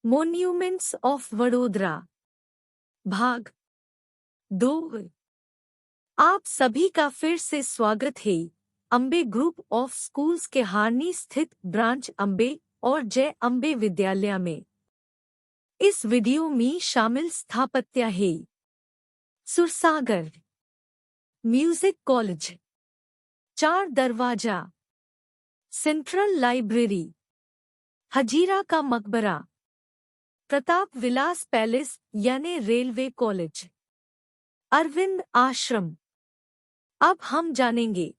Monuments of Vadodara भाग 2। आप सभी का फिर से स्वागत है अम्बे ग्रुप ऑफ स्कूल्स के हारनी स्थित ब्रांच अम्बे और जय अम्बे विद्यालय में। इस वीडियो में शामिल स्थापत्य है सुरसागर म्यूजिक कॉलेज, 4 दरवाजा, सेंट्रल लाइब्रेरी, हजीरा का मकबरा, प्रताप विलास पैलेस यानी रेलवे कॉलेज, अरविंद आश्रम। अब हम जानेंगे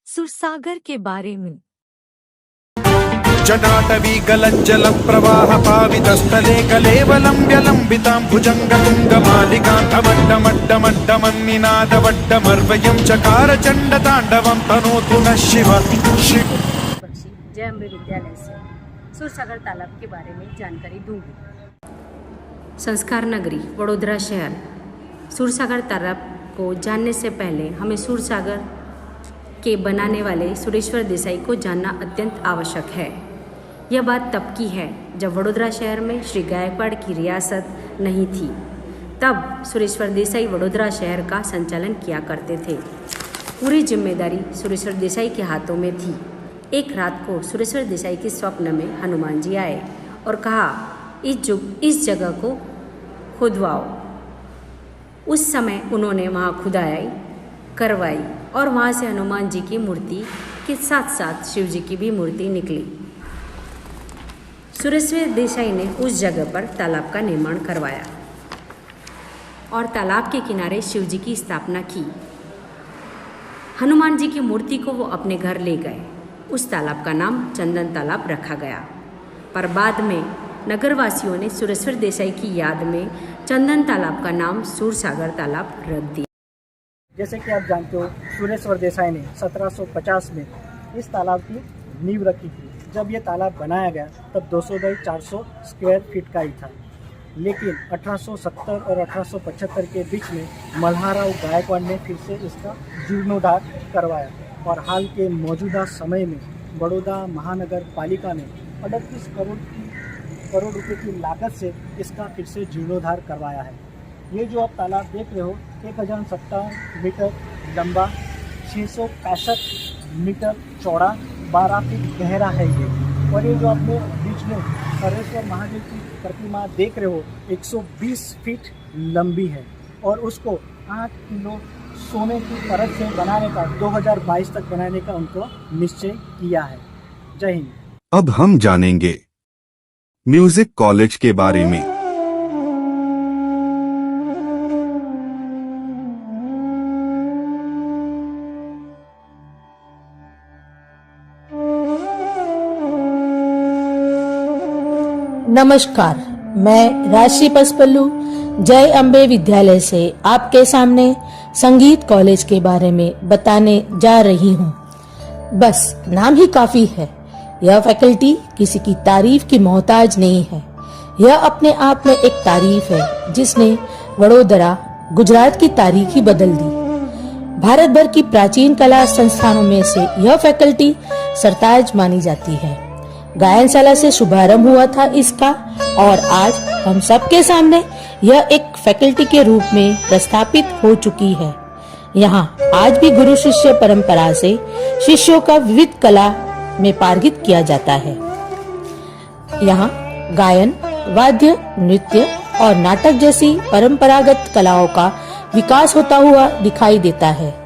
सुरसागर के बारे में। जटाटवी गलज्जल प्रवाह पावितस्थले कलेवलम्ब्यलम्बितां भुजङ्गतुङ्गमालिकान्तवड्डमड्डमड्डमन्निनादवड्डमर्वयं चकार चण्डताण्डवं तनोतु नः शिव। जय अम्बे विद्यालय से सुरसागर तालाब के बारे में जानकारी दूंगी। संस्कार नगरी वडोदरा शहर। सुरसागर तालाब को जानने से पहले हमें सुरसागर के बनाने वाले सुरेश्वर देसाई को जानना अत्यंत आवश्यक है। यह बात तब की है जब वडोदरा शहर में श्री गायकवाड़ की रियासत नहीं थी। तब सुरेश्वर देसाई वडोदरा शहर का संचालन किया करते थे। पूरी जिम्मेदारी सुरेश्वर देसाई के हाथों में थी। एक रात को सुरेश्वर देसाई के स्वप्न में हनुमान जी आए और कहा, इस जगह को खुदवाओ। उस समय उन्होंने वहाँ खुदाई करवाई और वहाँ से हनुमान जी की मूर्ति के साथ साथ शिव जी की भी मूर्ति निकली। सुरेश्वर देसाई ने उस जगह पर तालाब का निर्माण करवाया और तालाब के किनारे शिव जी की स्थापना की। हनुमान जी की मूर्ति को वो अपने घर ले गए। उस तालाब का नाम चंदन तालाब रखा गया, पर बाद में नगरवासियों ने सुरेश्वर देसाई की याद में चंदन तालाब का नाम सुरसागर तालाब रख दिया। जैसे कि आप जानते हो, सुरेश्वर देसाई ने 1750 में इस तालाब की नींव रखी थी। जब ये तालाब बनाया गया तब 200 बाई 400 स्क्वायर फीट का ही था, लेकिन 1870 और 1875 के बीच में मल्हाराव गायकवाड़ ने फिर से इसका जीर्णोद्धार करवाया और हाल के मौजूदा समय में बड़ौदा महानगर पालिका ने 38 करोड़ रुपए की लागत से इसका फिर से जीर्णोद्धार करवाया है। ये जो आप तालाब देख रहे हो 1057 मीटर लंबा, 665 मीटर चौड़ा, 12 फीट गहरा है ये। और ये जो आपने बीच में हरेश्वर महादेव की प्रतिमा देख रहे हो 120 फीट लंबी है और उसको 8 किलो सोने की परत से बनाने का 2022 तक बनाने का उनको निश्चय किया है। जय हिंद। अब हम जानेंगे म्यूजिक कॉलेज के बारे में। नमस्कार, मैं राशि पसपल्लू जय अम्बे विद्यालय से आपके सामने संगीत कॉलेज के बारे में बताने जा रही हूँ। बस नाम ही काफी है। यह फैकल्टी किसी की तारीफ की मोहताज नहीं है। यह अपने आप में एक तारीफ है जिसने वडोदरा गुजरात की तारीख ही बदल दी। भारत भर की प्राचीन कला संस्थानों में से यह फैकल्टी सरताज मानी जाती है। गायनशाला से शुभारंभ हुआ था इसका और आज हम सबके सामने यह एक फैकल्टी के रूप में प्रस्थापित हो चुकी है। यहाँ आज भी गुरु शिष्य परंपरा से शिष्यों का विविध कला में पारंगत किया जाता है। यहाँ गायन, वाद्य, नृत्य और नाटक जैसी परंपरागत कलाओं का विकास होता हुआ दिखाई देता है।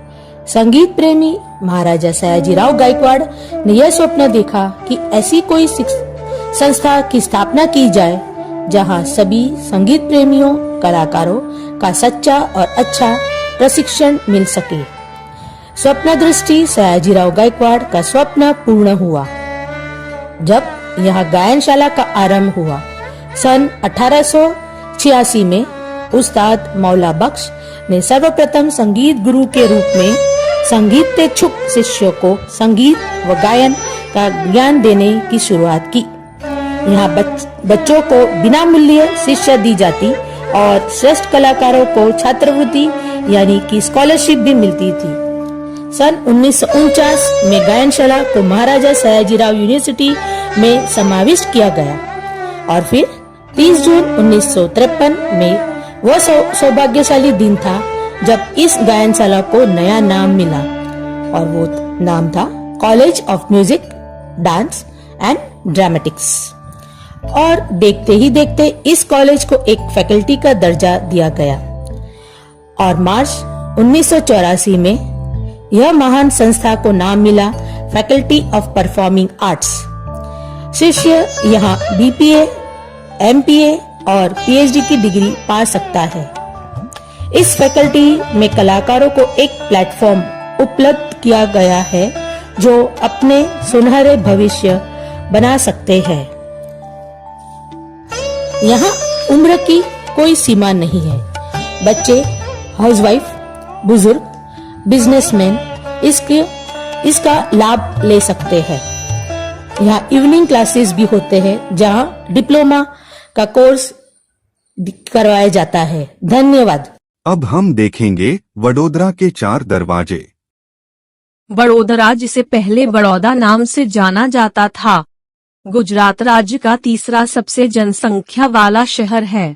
संगीत प्रेमी महाराजा सयाजीराव गायकवाड़ ने यह स्वप्न देखा कि ऐसी कोई संस्था की स्थापना की जाए जहां सभी संगीत प्रेमियों, कलाकारों का सच्चा और अच्छा प्रशिक्षण मिल सके। स्वप्न दृष्टि सयाजीराव गायकवाड़ का स्वप्न पूर्ण हुआ जब यहाँ गायनशाला का आरंभ हुआ। सन 1886 में उस्ताद मौला बख्श ने सर्वप्रथम संगीत गुरु के रूप में संगीत के इच्छुक शिष्यों को संगीत व गायन का ज्ञान देने की शुरुआत की। यहाँ बच्चों को बिना मूल्य शिक्षा दी जाती और श्रेष्ठ कलाकारों को छात्रवृत्ति यानी कि स्कॉलरशिप भी मिलती थी। सन 1949 में गायनशाला को महाराजा सयाजीराव यूनिवर्सिटी में समाविष्ट किया गया और फिर 30 जून 1953 में वह सौभाग्यशाली दिन था जब इस गायनशाला को नया नाम मिला और वो नाम था college of music, dance and dramatics. और देखते ही देखते इस कॉलेज को एक फैकल्टी का दर्जा दिया गया और मार्च 1984 में यह महान संस्था को नाम मिला फैकल्टी ऑफ परफॉर्मिंग आर्ट्स। शिष्य यहाँ बीपीए, एमपीए और पीएचडी की डिग्री पा सकता है। इस फैकल्टी में कलाकारों को एक प्लेटफॉर्म उपलब्ध किया गया है जो अपने सुनहरे भविष्य बना सकते हैं। यहाँ उम्र की कोई सीमा नहीं है। बच्चे, हाउसवाइफ, बुजुर्ग, बिजनेसमैन इसका लाभ ले सकते हैं। यहाँ इवनिंग क्लासेस भी होते हैं जहाँ डिप्लोमा का कोर्स करवाया जाता है। धन्यवाद। अब हम देखेंगे वडोदरा के 4 दरवाजे। वडोदरा, जिसे पहले बड़ौदा नाम से जाना जाता था, गुजरात राज्य का तीसरा सबसे जनसंख्या वाला शहर है।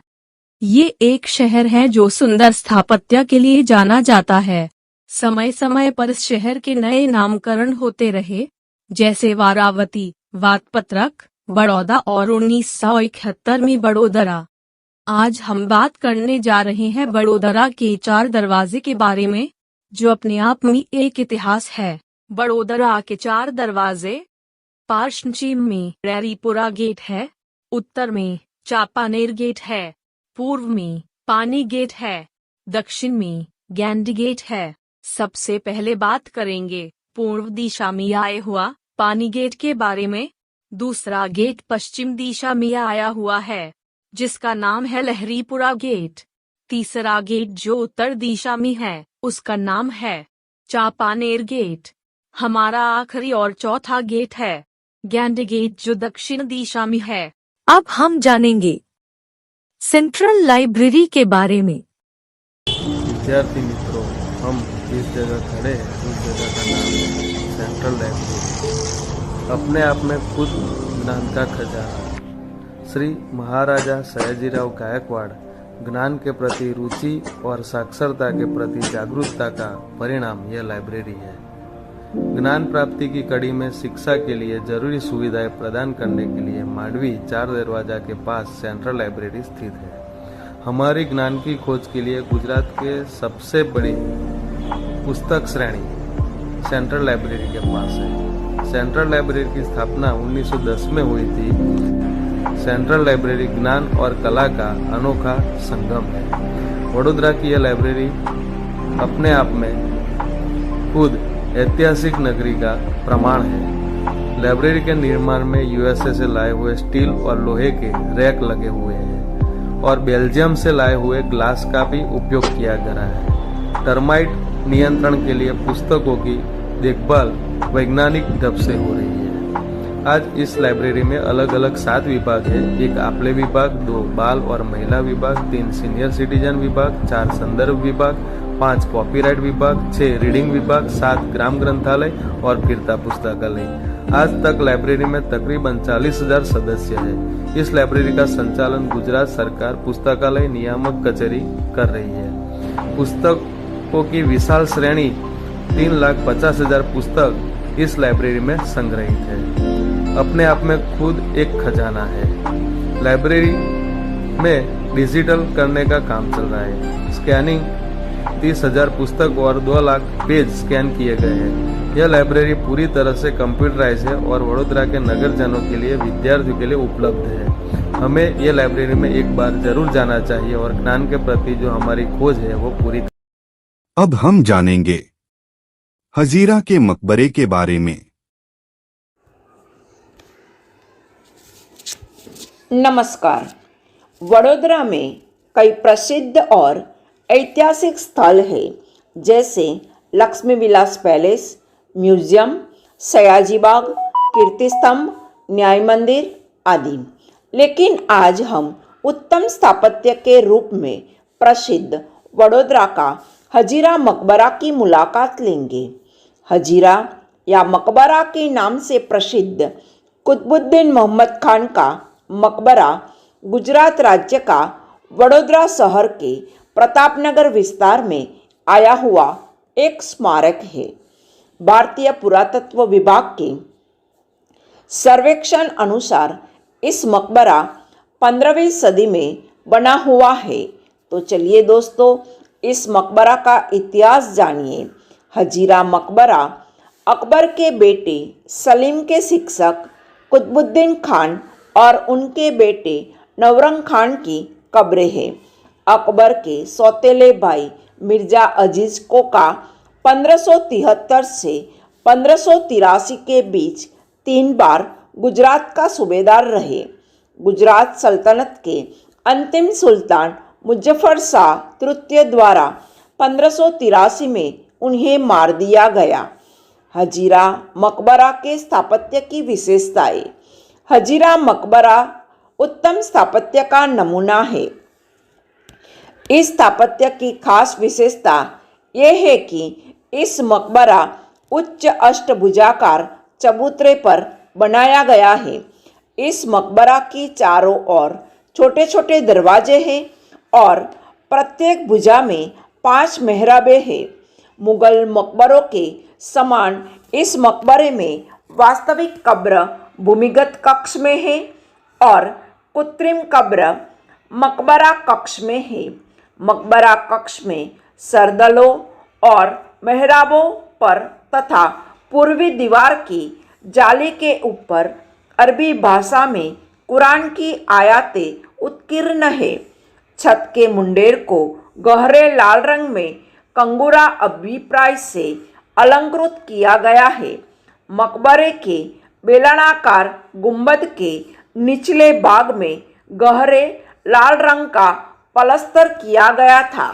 ये एक शहर है जो सुंदर स्थापत्य के लिए जाना जाता है। समय समय पर इस शहर के नए नामकरण होते रहे, जैसे वारावती, वातपत्रक, बड़ौदा और 1971 में वडोदरा। आज हम बात करने जा रहे हैं वडोदरा के 4 दरवाजे के बारे में, जो अपने आप में एक इतिहास है। वडोदरा के 4 दरवाजे: पश्चिम में रैरीपुरा गेट है, उत्तर में चापानेर गेट है, पूर्व में पानी गेट है, दक्षिण में गैंडी गेट है। सबसे पहले बात करेंगे पूर्व दिशा में आए हुआ पानी गेट के बारे में। दूसरा गेट पश्चिम दिशा में आया हुआ है, जिसका नाम है लहरीपुरा गेट। तीसरा गेट जो उत्तर दिशा में है, उसका नाम है चापानेर गेट। हमारा आखिरी और चौथा गेट है गैंडी गेट, जो दक्षिण दिशा में है। अब हम जानेंगे सेंट्रल लाइब्रेरी के बारे में। विद्यार्थी मित्रों, हम जिस जगह खड़े हैं उस जगह का नाम है सेंट्रल लाइब्रेरी। अपने आप में खुद ज्ञान का खजाना। श्री महाराजा सयाजीराव गायकवाड़ ज्ञान के प्रति रुचि और साक्षरता के प्रति जागरूकता का परिणाम यह लाइब्रेरी है। ज्ञान प्राप्ति की कड़ी में शिक्षा के लिए जरूरी सुविधाएं प्रदान करने के लिए मांडवी 4 दरवाजा के पास सेंट्रल लाइब्रेरी स्थित है। हमारी ज्ञान की खोज के लिए गुजरात के सबसे बड़ी पुस्तक श्रेणी सेंट्रल लाइब्रेरी के पास है। सेंट्रल लाइब्रेरी की स्थापना 1910 में हुई थी। सेंट्रल लाइब्रेरी ज्ञान और कला का अनोखा संगम है। वडोदरा की यह लाइब्रेरी अपने आप में खुद ऐतिहासिक नगरी का प्रमाण है। लाइब्रेरी के निर्माण में यूएसए से लाए हुए स्टील और लोहे के रैक लगे हुए हैं और बेल्जियम से लाए हुए ग्लास का भी उपयोग किया गया है। टर्माइट नियंत्रण के लिए पुस्तकों की देखभाल वैज्ञानिक ढंग से हो रही है। आज इस लाइब्रेरी में अलग अलग 7 विभाग है। 1 आप्ले विभाग, 2 बाल और महिला विभाग, 3 सीनियर सिटीजन विभाग, 4 संदर्भ विभाग, 5 कॉपीराइट विभाग, 6 रीडिंग विभाग, 7 ग्राम ग्रंथालय और फिरता पुस्तकालय। आज तक लाइब्रेरी में तकरीबन 40,000 सदस्य है। इस लाइब्रेरी का संचालन गुजरात सरकार पुस्तकालय नियामक कचेरी कर रही है। पुस्तकों की विशाल श्रेणी 3,50,000 पुस्तक इस लाइब्रेरी में संग्रहित है। अपने आप में खुद एक खजाना है। लाइब्रेरी में डिजिटल करने का काम चल रहा है। स्कैनिंग 30,000 पुस्तक और 2 लाख पेज स्कैन किए गए हैं। यह लाइब्रेरी पूरी तरह से कंप्यूटराइज है और वडोदरा के नगरजनों के लिए, विद्यार्थियों के लिए उपलब्ध है। हमें यह लाइब्रेरी में एक बार जरूर जाना चाहिए और ज्ञान के प्रति जो हमारी खोज है वो पूरी। अब हम जानेंगे हजीरा के मकबरे के बारे में। नमस्कार। वडोदरा में कई प्रसिद्ध और ऐतिहासिक स्थल है, जैसे लक्ष्मी विलास पैलेस, म्यूजियम, सयाजी बाग, कीर्ति स्तंभ, न्याय मंदिर आदि। लेकिन आज हम उत्तम स्थापत्य के रूप में प्रसिद्ध वडोदरा का हजीरा मकबरा की मुलाकात लेंगे। हजीरा या मकबरा के नाम से प्रसिद्ध कुतुबुद्दीन मोहम्मद खान का मकबरा गुजरात राज्य का वडोदरा शहर के प्रतापनगर विस्तार में आया हुआ एक स्मारक है। भारतीय पुरातत्व विभाग के सर्वेक्षण अनुसार इस मकबरा 15वीं सदी में बना हुआ है। तो चलिए दोस्तों, इस मकबरा का इतिहास जानिए। हजीरा मकबरा अकबर के बेटे सलीम के शिक्षक कुतुबुद्दीन खान और उनके बेटे नवरंग खान की कब्रें हैं। अकबर के सौतेले भाई मिर्जा अजीज कोका 1573 से 1583 के बीच 3 बार गुजरात का सूबेदार रहे। गुजरात सल्तनत के अंतिम सुल्तान मुजफ्फर शाह तृतीय द्वारा 1583 में उन्हें मार दिया गया। हजीरा मकबरा के स्थापत्य की विशेषताएं। हजीरा मकबरा उत्तम स्थापत्य का नमूना है। इस स्थापत्य की खास विशेषता यह है कि इस मकबरा उच्च अष्टभुजाकार चबूतरे पर बनाया गया है। इस मकबरा की चारों ओर छोटे छोटे दरवाजे हैं और प्रत्येक भुजा में 5 मेहराबें हैं। मुगल मकबरों के समान इस मकबरे में वास्तविक कब्र भूमिगत कक्ष में है और कृत्रिम कब्र मकबरा कक्ष में है। मकबरा कक्ष में सरदलों और मेहराबों पर तथा पूर्वी दीवार की जाली के ऊपर अरबी भाषा में कुरान की आयतें उत्कीर्ण है। छत के मुंडेर को गहरे लाल रंग में कंगूरा अभिप्राय से अलंकृत किया गया है। मकबरे के बेलनाकार गुंबद के निचले भाग में गहरे लाल रंग का पलस्तर किया गया था।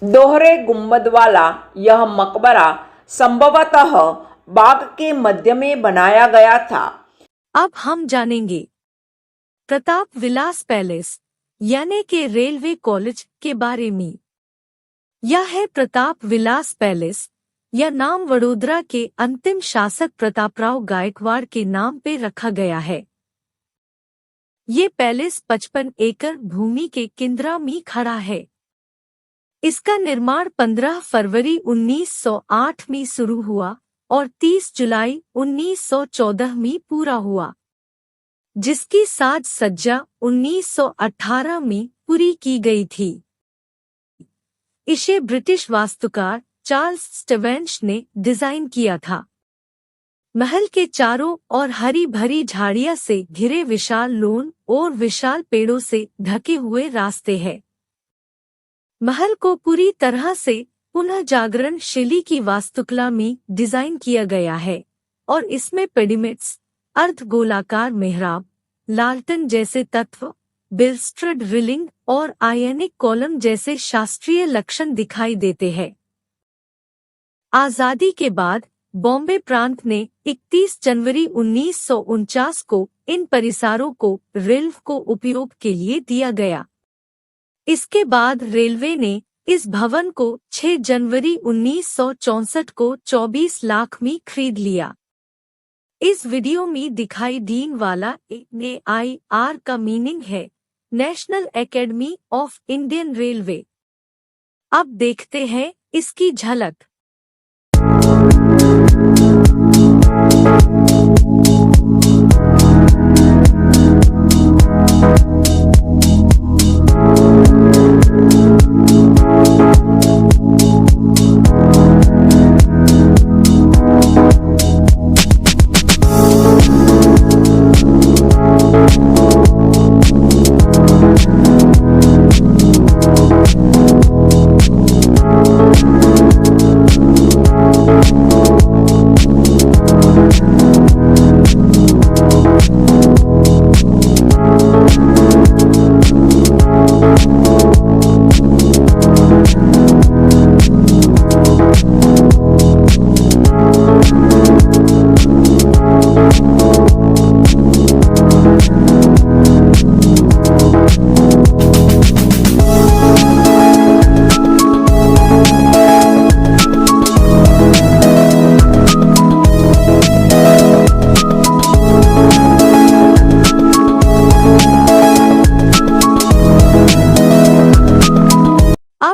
दोहरे गुंबद वाला यह मकबरा संभवतः बाग के मध्य में बनाया गया था। अब हम जानेंगे प्रताप विलास पैलेस यानी कि रेलवे कॉलेज के बारे में। यह है प्रताप विलास पैलेस। यह नाम वडोदरा के अंतिम शासक प्रतापराव गायकवाड़ के नाम पे रखा गया है। ये पैलेस 55 एकड़ भूमि के केंद्र में खड़ा है। इसका निर्माण 15 फरवरी 1908 में शुरू हुआ और 30 जुलाई 1914 में पूरा हुआ, जिसकी साज सज्जा 1918 में पूरी की गई थी। इसे ब्रिटिश वास्तुकार चार्ल्स स्टेवेंस ने डिजाइन किया था। महल के चारों ओर हरी भरी झाड़ियां से घिरे विशाल लॉन और विशाल पेड़ों से ढके हुए रास्ते हैं। महल को पूरी तरह से पुनः जागरण शैली की वास्तुकला में डिजाइन किया गया है और इसमें पिरामिड्स, अर्धगोलाकार मेहराब, लालटन जैसे तत्व, बिल्स्ट्रड रिलिंग और आयनिक कॉलम जैसे शास्त्रीय लक्षण दिखाई देते हैं। आजादी के बाद बॉम्बे प्रांत ने 31 जनवरी 1949 को इन परिसरों को रेलवे को उपयोग के लिए दिया गया। इसके बाद रेलवे ने इस भवन को 6 जनवरी 1964 को 24 लाख में खरीद लिया। इस वीडियो में दिखाई देने वाला NAIR का मीनिंग है national academy of Indian railway. अब देखते हैं इसकी झलक।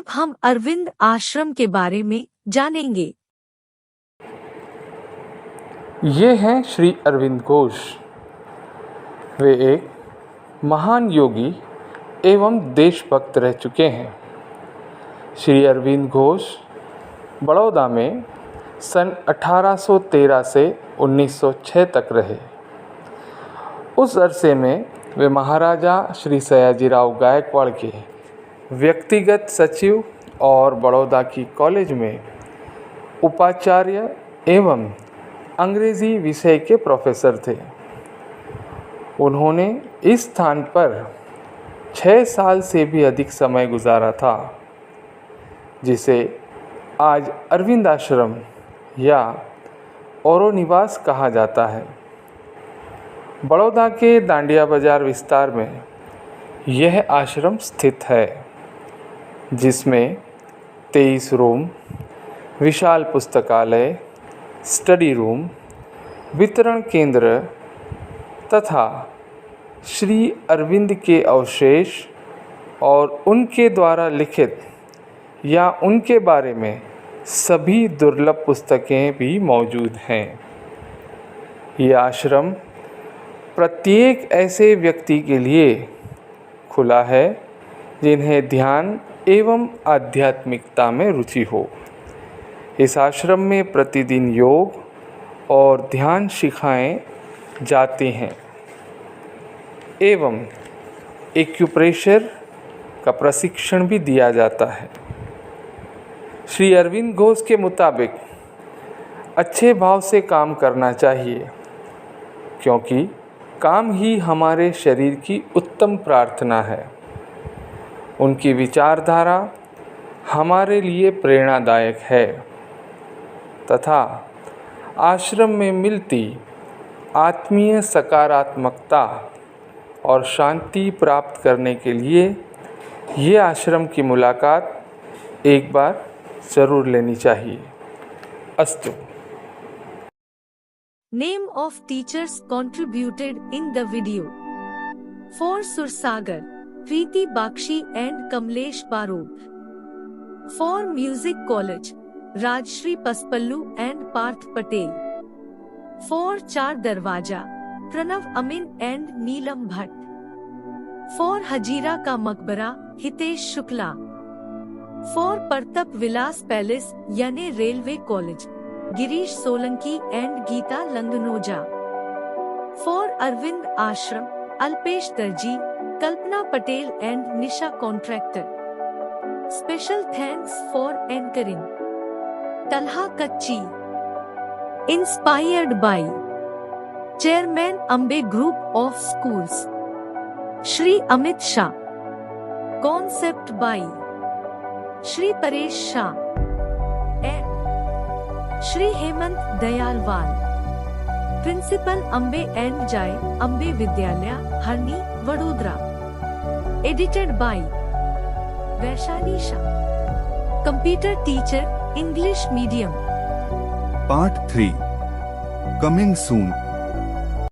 अब हम अरविंद आश्रम के बारे में जानेंगे। ये हैं श्री अरविंद घोष। वे एक महान योगी एवं देशभक्त रह चुके हैं। श्री अरविंद घोष बड़ौदा में सन 1813 से 1906 तक रहे। उस अरसे में वे महाराजा श्री सयाजीराव गायकवाड़ के व्यक्तिगत सचिव और बड़ौदा की कॉलेज में उपाचार्य एवं अंग्रेज़ी विषय के प्रोफेसर थे। उन्होंने इस स्थान पर 6 साल से भी अधिक समय गुजारा था, जिसे आज अरविंद आश्रम या औरो निवास कहा जाता है। बड़ौदा के दांडिया बाजार विस्तार में यह आश्रम स्थित है, जिसमें 23 रूम, विशाल पुस्तकालय, स्टडी रूम, वितरण केंद्र तथा श्री अरविंद के अवशेष और उनके द्वारा लिखित या उनके बारे में सभी दुर्लभ पुस्तकें भी मौजूद हैं। यह आश्रम प्रत्येक ऐसे व्यक्ति के लिए खुला है जिन्हें ध्यान एवं आध्यात्मिकता में रुचि हो। इस आश्रम में प्रतिदिन योग और ध्यान सिखाए जाते हैं एवं एक्यूप्रेशर का प्रशिक्षण भी दिया जाता है। श्री अरविंद घोष के मुताबिक अच्छे भाव से काम करना चाहिए, क्योंकि काम ही हमारे शरीर की उत्तम प्रार्थना है। उनकी विचारधारा हमारे लिए प्रेरणादायक है तथा आश्रम में मिलती आत्मीय सकारात्मकता और शांति प्राप्त करने के लिए ये आश्रम की मुलाकात एक बार ज़रूर लेनी चाहिए। अस्तु। Name of teachers contributed in the video. For Sursagar, Preeti Bakshi and Kamlesh Barod. For Music College, Rajshri Paspallu and Parth Patel. For Char Darwaja, Pranav Amin and Neelam Bhatt. For Hajira Ka Maqbara, Hitesh Shukla. For Partap Vilas Palace, Yane Railway College, Girish Solanki and Geeta Langanoja. For Arvind Ashram, Alpesh Darji, Kalpana Patel and Nisha Contractor. Special thanks for anchoring Talha Kacchi. Inspired by Chairman Ambe Group of Schools, Shri Amit Shah. Concept by Shri Paresh Shah and Shri Hemant Dayalwal. Principal Ambe and Jai Ambe Vidyalaya, Harni, Vadodara. Edited by Vaishali Shah. Computer Teacher, English Medium. Part 3. Coming soon.